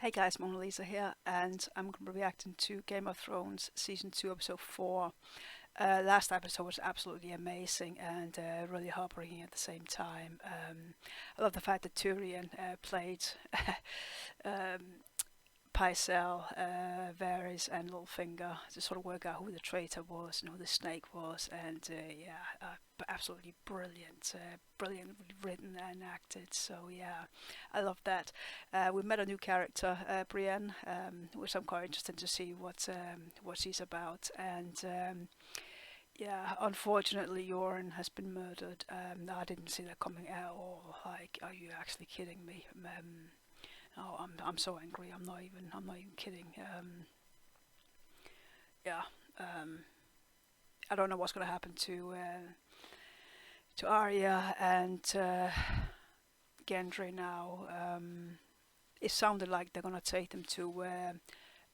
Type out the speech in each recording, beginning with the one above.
Hey guys, Mona Lisa here, and I'm going to be reacting to Game of Thrones Season 2, Episode 4. Last episode was absolutely amazing and really heartbreaking at the same time. I love the fact that Tyrion played um, Pycelle, Varys, and Littlefinger to sort of work out who the traitor was and who the snake was, and absolutely brilliantly written and acted. So yeah, I love that. We met a new character, Brienne, which I'm quite interested to see what she's about, and. Yeah, unfortunately, Yoren has been murdered. I didn't see that coming at all. Like, are you actually kidding me? Oh, I'm so angry. I'm not even kidding. Yeah. Um, I don't know what's gonna happen to Arya and Gendry now. It sounded like they're gonna take them to where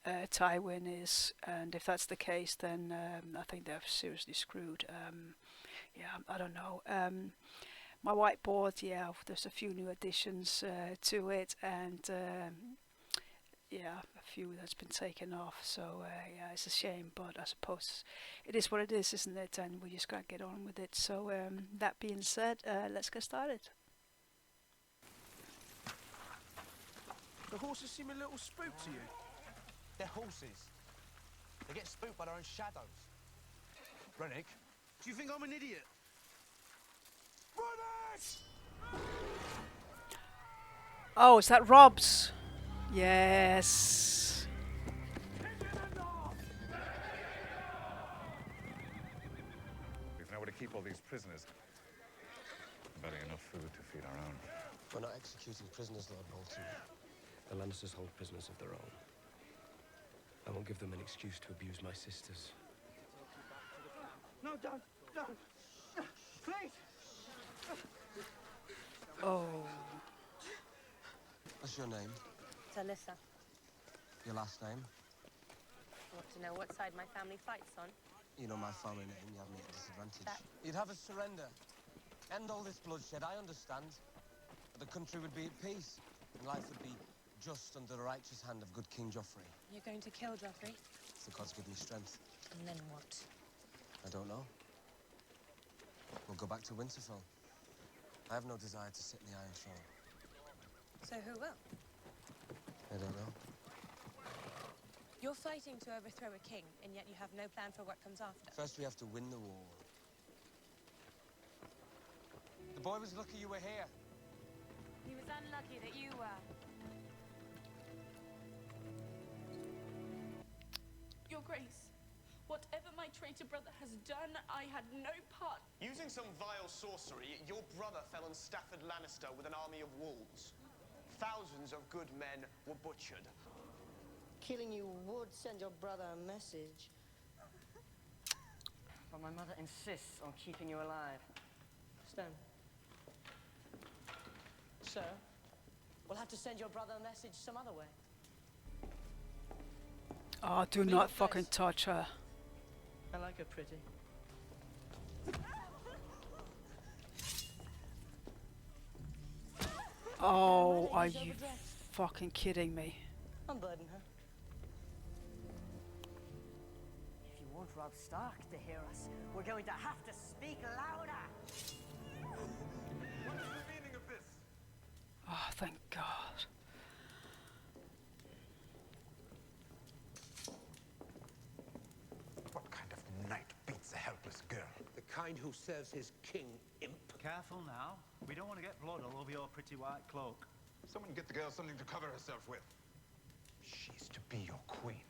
Tywin is, and if that's the case, then I think they're seriously screwed. Yeah, I don't know. My whiteboard, yeah, there's a few new additions to it, and yeah, a few that's been taken off. So yeah, it's a shame, but I suppose it is what it is, isn't it? And we just gotta get on with it. So that being said, let's get started. The horses seem a little spooked to you. They're horses. They get spooked by their own shadows. Rennick, Do you think I'm an idiot? Oh, is that Robb's? Yes. We've nowhere to keep all these prisoners. Barely enough food to feed our own. We're not executing prisoners, Lord Bolton. The Lannisters hold prisoners of their own. I won't give them an excuse to abuse my sisters. No, don't. Please. Oh. What's your name? Talissa. Your last name? Want to know what side my family fights on? You know my family name. You have me at a disadvantage. That- You'd have us surrender. End all this bloodshed, I understand. But the country would be at peace, and life would be just under the righteous hand of good King Joffrey. You're going to kill Joffrey? The gods give me strength. And then what? I don't know. We'll go back to Winterfell. I have no desire to sit in the Iron Throne. So who will? I don't know. You're fighting to overthrow a king, and yet you have no plan for what comes after. First, we have to win the war. The boy was lucky you were here. He was unlucky that you were. Your Grace, whatever my traitor brother has done, I had no part. using some vile sorcery, your brother fell on Stafford Lannister with an army of wolves. Thousands of good men were butchered. Killing you would send your brother a message. But my mother insists on keeping you alive. Stand. Sir, we'll have to send your brother a message some other way. Oh, do not fucking touch her. I like her pretty. Oh, are you fucking kidding me? Unburden her. If you want Robb Stark to hear us, we're going to have to speak louder. What is the meaning of this? Oh, thank God. What kind of knight beats a helpless girl? The kind who serves his king, imp. Careful now. We don't want to get blood all over your pretty white cloak. Someone get the girl something to cover herself with. She's to be your queen.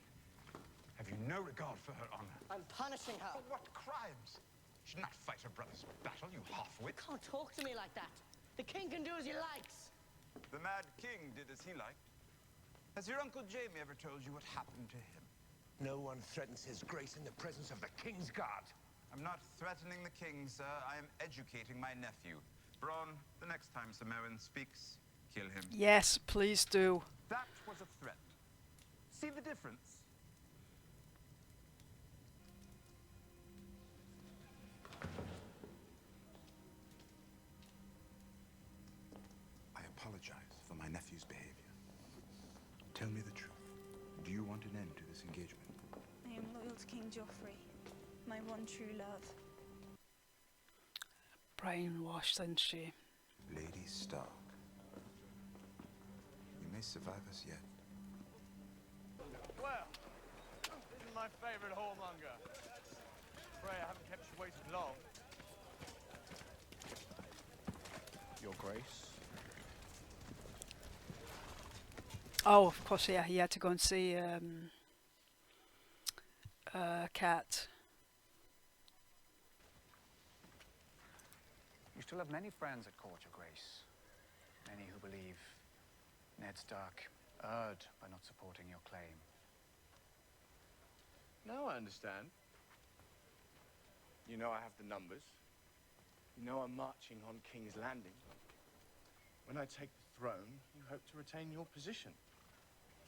Have you no regard for her honor? I'm punishing her. For what crimes? She should not fight her brother's battle, you half-wit. You can't talk to me like that. The king can do as he likes. The Mad King did as he liked. Has your Uncle Jaime ever told you what happened to him? No one threatens his grace in the presence of the king's guard. I'm not threatening the king, sir. I am educating my nephew. Bronn, the next time Sir Merwin speaks, kill him. Yes, please do. That was a threat. See the difference? I apologize for my nephew's behavior. Tell me the truth. Do you want an end to this engagement? I am loyal to King Joffrey, my one true love. Brainwashed, isn't she? Lady Stark. You may survive us yet. Well, this is my favourite whoremonger. Pray I haven't kept you waiting long. Your Grace. Oh, of course, yeah, he had to go and see Cat. You still have many friends at court, Your Grace. Many who believe Ned Stark erred by not supporting your claim. Now I understand. You know I have the numbers. You know I'm marching on King's Landing. When I take the throne, you hope to retain your position.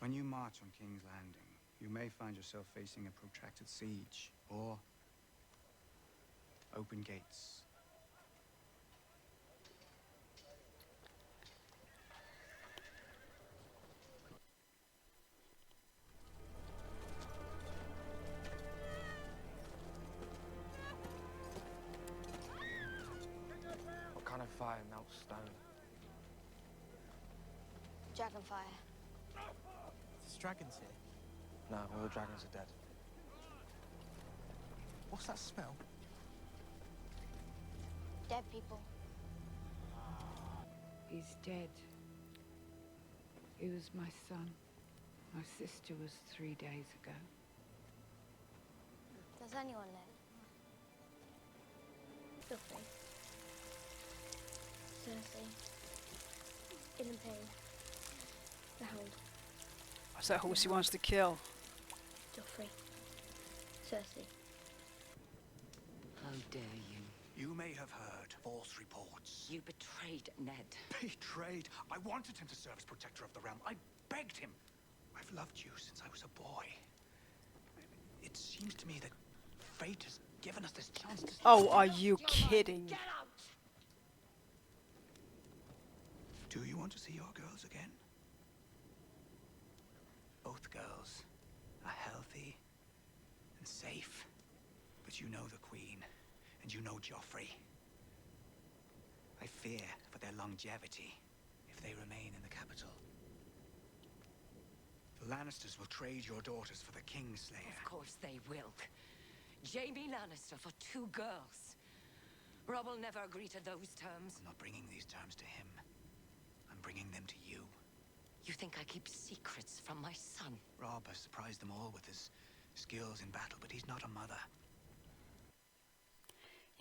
When you march on King's Landing, you may find yourself facing a protracted siege, or open gates. What kind of fire melts stone? Dragonfire. There's dragons here. No, all the dragons are dead. What's that smell? Dead people. He's dead. He was my son. My sister was 3 days ago. Does anyone live? Sophie. Cersei. In pain. The Hound. What's that horse he wants to kill? Joffrey. Cersei. How dare you? You may have heard false reports. You betrayed Ned. Betrayed? I wanted him to serve as protector of the realm. I begged him. I've loved you since I was a boy. It seems to me that fate has given us this chance to... Oh, are you kidding? Get out! Do you want to see your girls again? Both girls are healthy and safe. But you know the Queen, and you know Joffrey. I fear for their longevity if they remain in the capital. The Lannisters will trade your daughters for the Kingslayer. Of course they will. Jaime Lannister for 2 girls. Robb will never agree to those terms. I'm not bringing these terms to him. I'm bringing them to you. You think I keep secrets from my son? Robb has surprised them all with his skills in battle, but he's not a mother.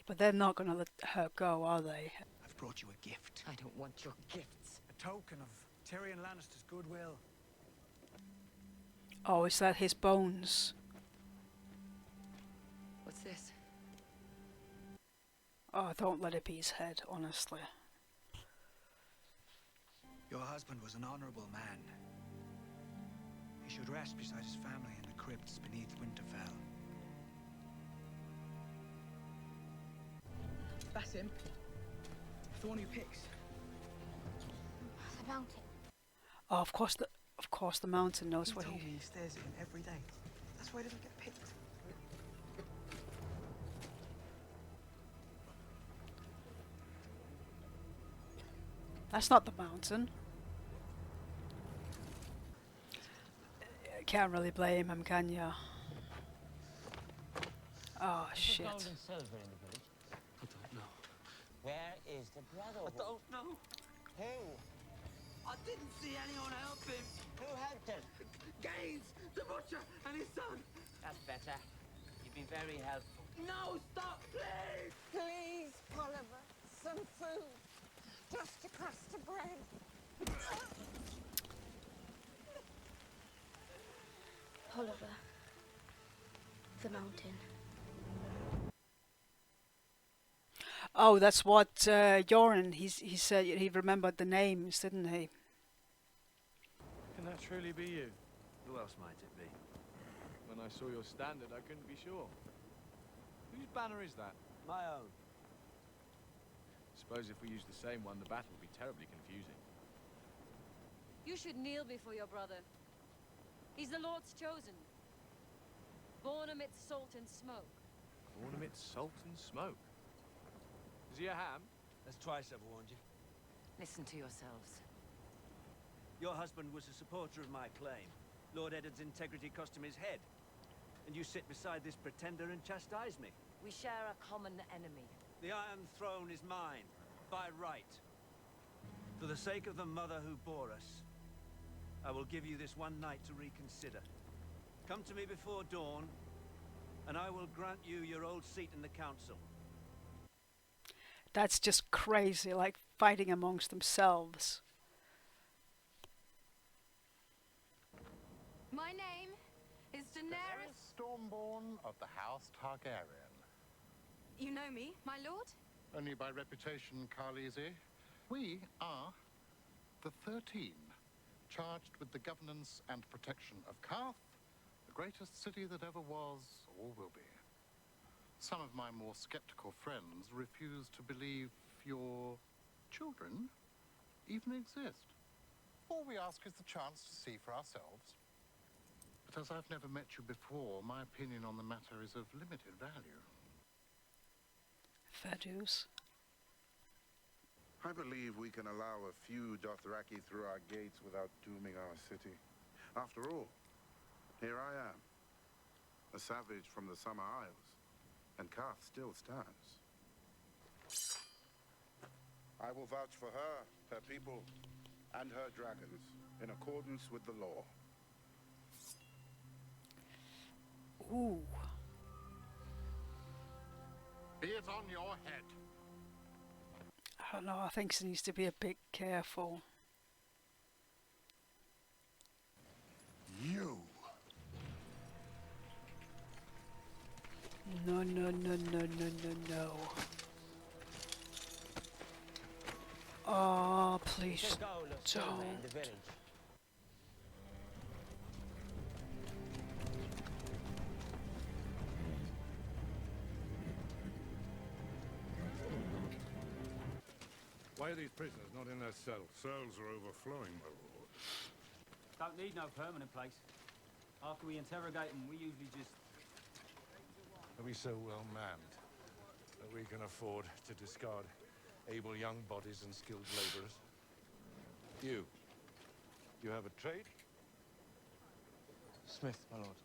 But they're not going to let her go, are they? I've brought you a gift. I don't want your gifts. A token of Tyrion Lannister's goodwill. Oh, is that his bones? What's this? Oh, don't let it be his head, honestly. Your husband was an honorable man. He should rest beside his family in the crypts beneath Winterfell. That's him. The one who picks. The mountain. Oh, of course the mountain knows He what told he... me he stares at him every day. That's why he doesn't get picked. That's not the mountain. Can't really blame him, can ya? Oh, shit. Gold and silver in the village? I don't know. Where is the brotherhood? I don't know. Who? I didn't see anyone help him. Who helped him? Gaines, the butcher, and his son. That's better. You've been very helpful. No, stop, please. Please, Oliver, some food. Just a crust of bread. Oliver. The mountain. Oh, that's what Jorah, he said he remembered the names, didn't he? Can that truly be you? Who else might it be? When I saw your standard, I couldn't be sure. Whose banner is that? My own. Suppose if we use the same one, the battle would be terribly confusing. You should kneel before your brother. He's the Lord's chosen. Born amidst salt and smoke. Born amidst salt and smoke. Is he a ham? As twice I've warned you. Listen to yourselves. Your husband was a supporter of my claim. Lord Eddard's integrity cost him his head. And you sit beside this pretender and chastise me. We share a common enemy. The Iron Throne is mine, by right. For the sake of the mother who bore us, I will give you this one night to reconsider. Come to me before dawn, and I will grant you your old seat in the council. That's just crazy, like fighting amongst themselves. My name is Daenerys. Stormborn of the House Targaryen. You know me, my lord? Only by reputation, Khaleesi. We are the 13, charged with the governance and protection of Karth, the greatest city that ever was or will be. Some of my more skeptical friends refuse to believe your children even exist. All we ask is the chance to see for ourselves. But as I've never met you before, my opinion on the matter is of limited value. Fair dues. I believe we can allow a few Dothraki through our gates without dooming our city. After all, here I am, a savage from the Summer Isles, and Karth still stands. I will vouch for her people, and her dragons, in accordance with the law. Ooh. Be it on your head. I don't know, I think she needs to be a bit careful. You. No, no, no, no, no, no, no. Oh, please don't. Why are these prisoners not in their cells? Cells are overflowing, my lord. Don't need no permanent place. After we interrogate them, we usually just... Are we so well manned that we can afford to discard able young bodies and skilled laborers? You have a trade? Smith, my lord.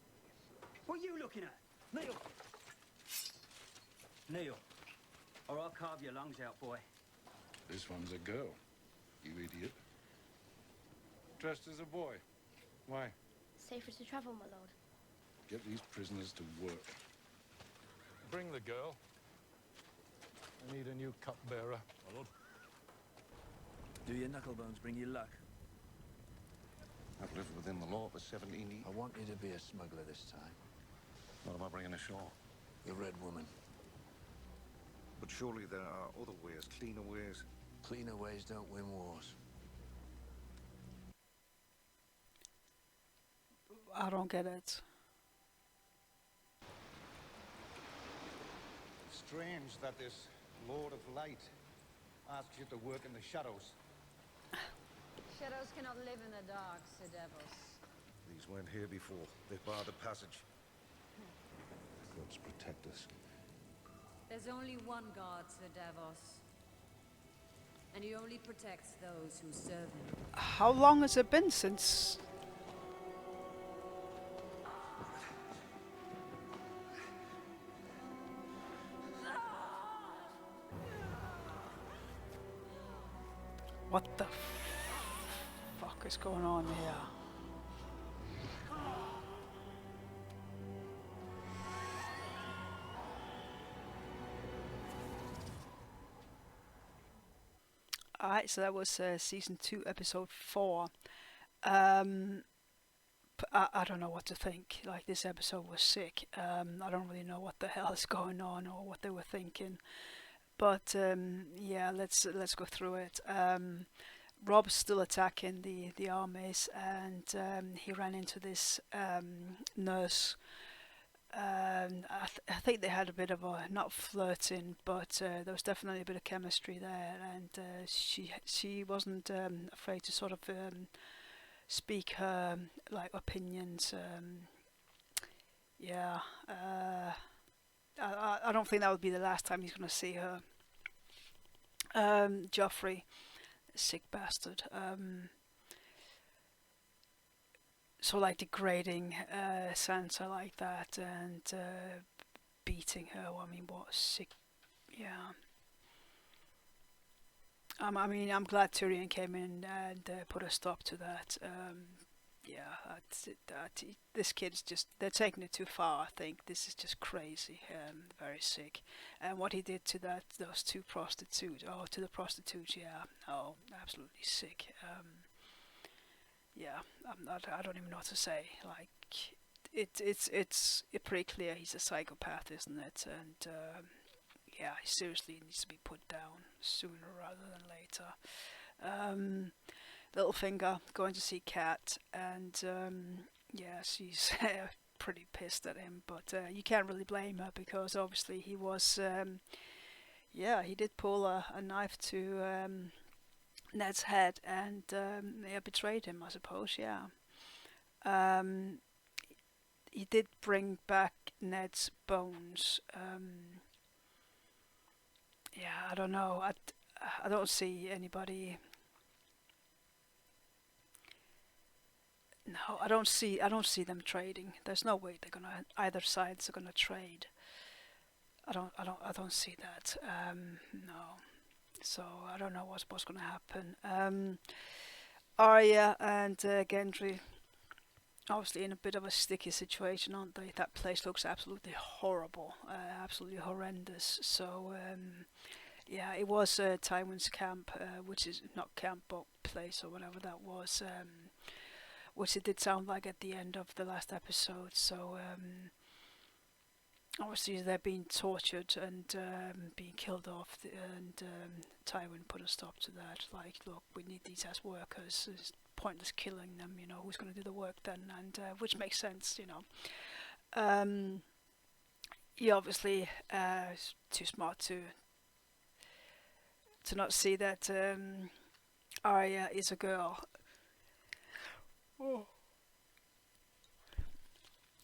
What are you looking at? Kneel! Kneel, or I'll carve your lungs out, boy. This one's a girl, you idiot. Dressed as a boy. Why? Safer to travel, my lord. Get these prisoners to work. Bring the girl. I need a new cupbearer, my lord. Do your knucklebones bring you luck? I've lived within the law for 17 years. I want you to be a smuggler this time. What am I bringing ashore? The Red Woman. But surely there are other ways, cleaner ways. Cleaner ways don't win wars. I don't get it. Strange that this Lord of Light asks you to work in the shadows. Shadows cannot live in the dark, Sir Devils. These weren't here before. They bar the passage. Gods protect us. There's only one God, Sir Devos. And he only protects those who serve him. How long has it been since... What the fuck is going on here? Alright, so that was season 2, episode 4. I don't know what to think. Like, this episode was sick. I don't really know what the hell is going on or what they were thinking. But yeah, let's go through it. Robb's still attacking the armies, and he ran into this nurse. I think they had a bit of a, not flirting, but there was definitely a bit of chemistry there, and she wasn't afraid to sort of speak her like opinions. Yeah, I don't think that would be the last time he's gonna see her. Joffrey, sick bastard. So like degrading Sansa like that and beating her. I mean, what a sick. Yeah. I mean, I'm glad Tyrion came in and put a stop to that. Yeah, this kid's they're taking it too far, I think. This is just crazy, very sick. And what he did to those two prostitutes, to the prostitutes, yeah, absolutely sick. Yeah, I don't even know what to say. Like, it's pretty clear he's a psychopath, isn't it? And yeah, he seriously needs to be put down sooner rather than later. Littlefinger going to see Cat, and yeah, she's pretty pissed at him, but you can't really blame her because obviously he was, yeah, he did pull a knife to Ned's head and yeah, betrayed him, I suppose. Yeah. He did bring back Ned's bones. Yeah, I don't know. I don't see anybody. No, I don't see them trading. There's no way either sides are gonna trade. I don't see that. No. So I don't know what's gonna happen. Arya and Gendry obviously in a bit of a sticky situation, aren't they? That place looks absolutely horrible, absolutely horrendous. So yeah, it was Tywin's camp, which is not camp but place or whatever that was, which it did sound like at the end of the last episode. So obviously they're being tortured and being killed off, and Tywin put a stop to that. Like, look, we need these as workers. It's pointless killing them. You know, who's going to do the work then? And which makes sense, you know. He obviously is too smart to not see that Arya is a girl. Oh.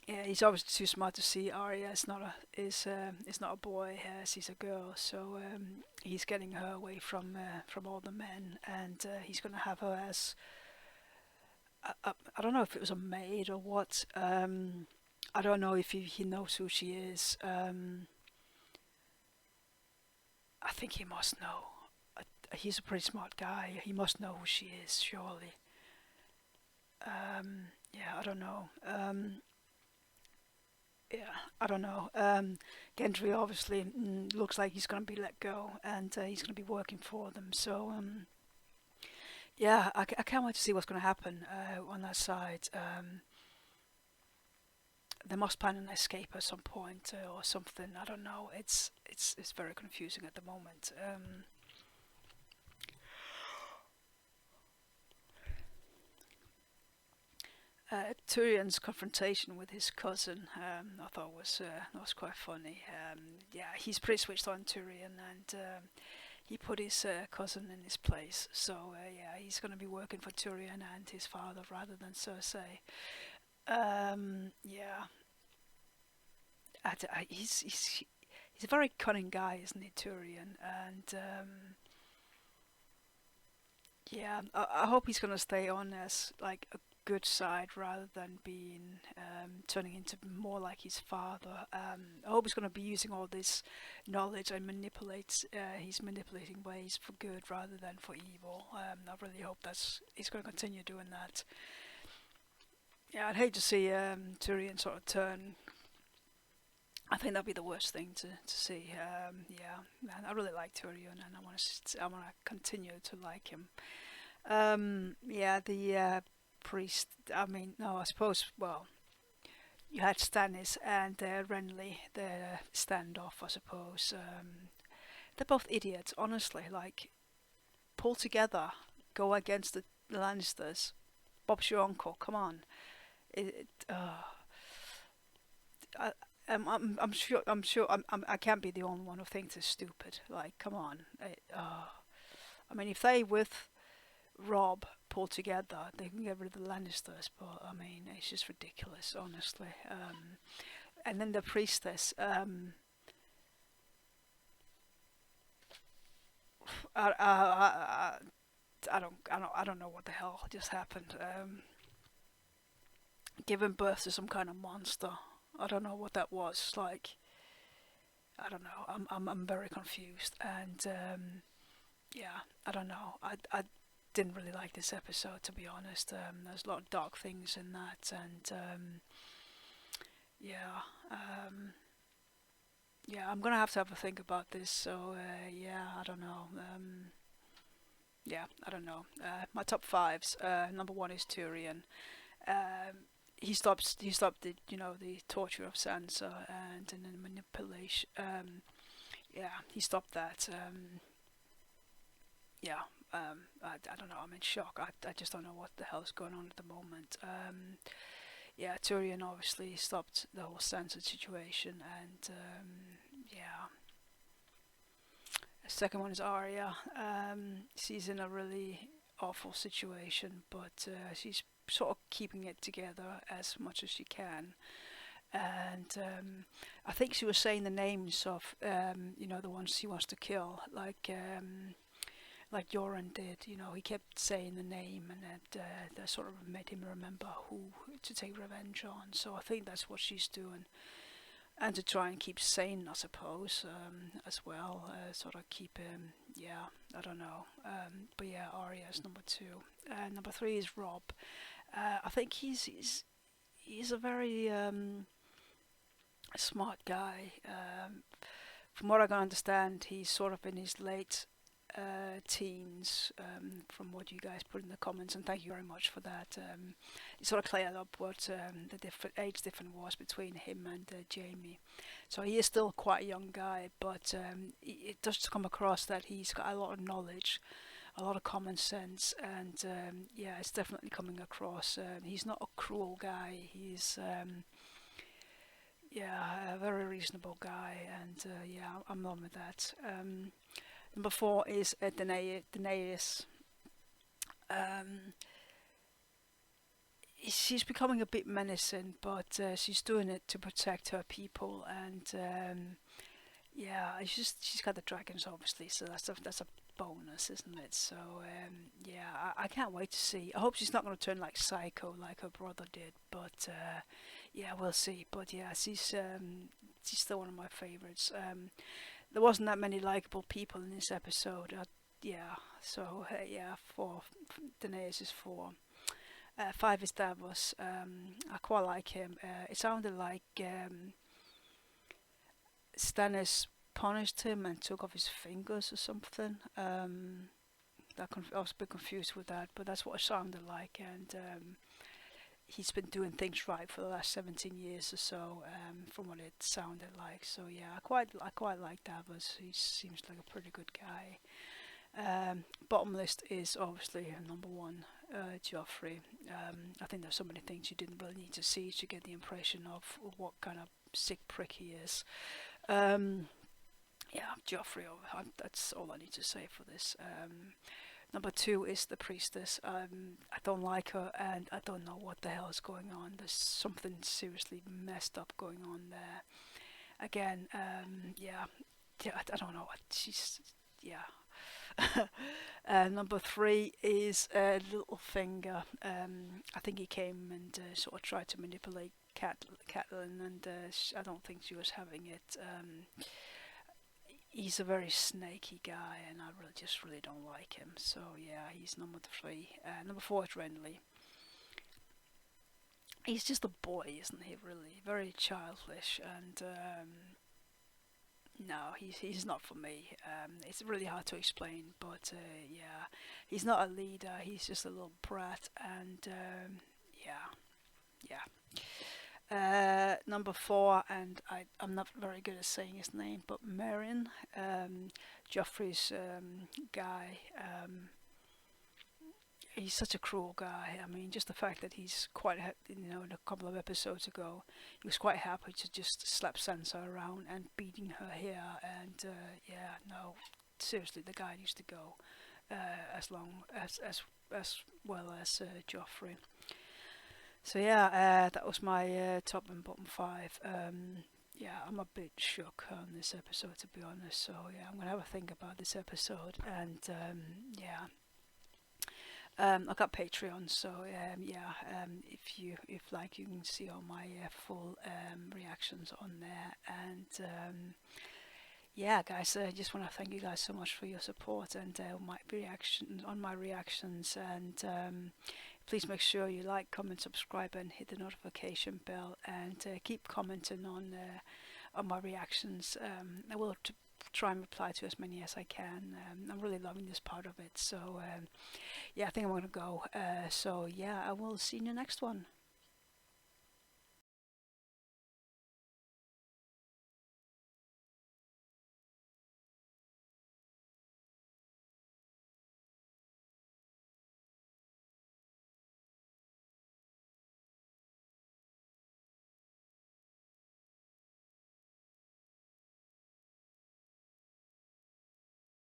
Yeah, he's obviously too smart to see Arya is not a boy, she's a girl. So he's getting her away from all the men, and he's gonna have her as I don't know if it was a maid or what. I don't know if he knows who she is. I think he must know. He's a pretty smart guy. He must know who she is, surely. Yeah, I don't know. Yeah, I don't know. Gendry obviously looks like he's going to be let go, and he's going to be working for them. So, yeah, I can't wait to see what's going to happen on that side. They must plan an escape at some point or something. I don't know. It's very confusing at the moment. Tyrion's confrontation with his cousin, I thought was quite funny. Yeah, he's pretty switched on, Tyrion, and he put his cousin in his place. So yeah, he's going to be working for Tyrion and his father rather than Cersei. Yeah, he's a very cunning guy, isn't he, Tyrion? And yeah, I hope he's going to stay on as like a good side rather than being turning into more like his father. I hope he's going to be using all this knowledge and he's manipulating ways for good rather than for evil. I really hope he's going to continue doing that. Yeah, I'd hate to see Tyrion sort of turn. I think that'd be the worst thing to see. Yeah, man, I really like Tyrion, and I want to continue to like him. Yeah, the priest. I mean, no, I suppose. Well, you had Stannis and Renly, their standoff. I suppose they're both idiots. Honestly, like, pull together, go against the Lannisters. Bob's your uncle. Come on. I'm sure. I can't be the only one who thinks it's stupid. Like, come on. I mean, if they with Robb pull together, they can get rid of the Lannisters, but I mean, it's just ridiculous, honestly. And then the priestess, I don't know what the hell just happened. Giving birth to some kind of monster. I don't know what that was. Like, I don't know. I'm very confused, and yeah, I don't know. I didn't really like this episode, to be honest. There's a lot of dark things in that, and yeah, yeah, I'm gonna have to think about this. So yeah, I don't know. Yeah, I don't know. My top fives. Number one is Tyrion. He stopped the the torture of Sansa and the manipulation. Yeah, he stopped that. Yeah, I don't know. I'm in shock. I just don't know what the hell's going on at the moment. Yeah, Tyrion obviously stopped the whole Sansa situation, and yeah. The second one is Arya. She's in a really awful situation, but she's sort of keeping it together as much as she can. And I think she was saying the names of the ones she wants to kill, like Jorah did. He kept saying the name, and that sort of made him remember who to take revenge on. So I think that's what she's doing. And to try and keep sane, I suppose, as well. Sort of keep him, yeah, I don't know. But yeah, Arya is number two. Number three is Robb. I think he's a very smart guy. From what I can understand, he's sort of in his late teens, from what you guys put in the comments, and thank you very much for that. It sort of cleared up what the different age difference was between him and Jaime. So he is still quite a young guy, but it does come across that he's got a lot of knowledge, a lot of common sense, and yeah, it's definitely coming across. He's not a cruel guy. He's yeah, a very reasonable guy, and yeah, I'm on with that. Number four is Daenerys. She's becoming a bit menacing, but she's doing it to protect her people, and yeah, she's got the dragons, obviously, so that's a bonus, isn't it? So yeah, I can't wait to see. I hope she's not going to turn like psycho like her brother did, but yeah, we'll see. But yeah, she's still one of my favorites. There wasn't that many likable people in this episode. Yeah, so yeah, Daenerys is 4. 5 is Davos. I quite like him. It sounded like Stannis punished him and took off his fingers or something. I was a bit confused with that, but that's what it sounded like. And he's been doing things right for the last 17 years or so, from what it sounded like. So yeah, I quite like Davos. He seems like a pretty good guy. Bottom list is obviously number 1, Joffrey. I think there's so many things you didn't really need to see to get the impression of what kind of sick prick he is. Yeah, Joffrey. That's all I need to say for this. Number 2 is the priestess. I don't like her, and I don't know what the hell is going on. There's something seriously messed up going on there. Again, yeah, I don't know. She's, yeah. Number 3 is Littlefinger. I think he came and sort of tried to manipulate Catelyn, and I don't think she was having it. He's a very snaky guy, and I really don't like him. So yeah, he's number 3. Number 4 is Renly. He's just a boy, isn't he? Really, very childish, and no, he's not for me. It's really hard to explain, but yeah, he's not a leader. He's just a little brat, and yeah. Number 4, and I'm not very good at saying his name, but Meryn, Joffrey's guy. He's such a cruel guy. I mean, just the fact that he's quite, in a couple of episodes ago, he was quite happy to just slap Sansa around and beating her hair. And yeah, no, seriously, the guy needs to go. As long as as well as Joffrey. So yeah, that was my top and bottom 5. Yeah, I'm a bit shook on this episode, to be honest. So yeah, I'm gonna have a think about this episode, and yeah. I've got Patreon, so yeah. If like, you can see all my full reactions on there, and yeah, guys, I just want to thank you guys so much for your support and my reactions, and please make sure you like, comment, subscribe, and hit the notification bell, and keep commenting on my reactions. I will try and reply to as many as I can. I'm really loving this part of it, so yeah, I think I'm gonna go. So yeah, I will see you in the next one.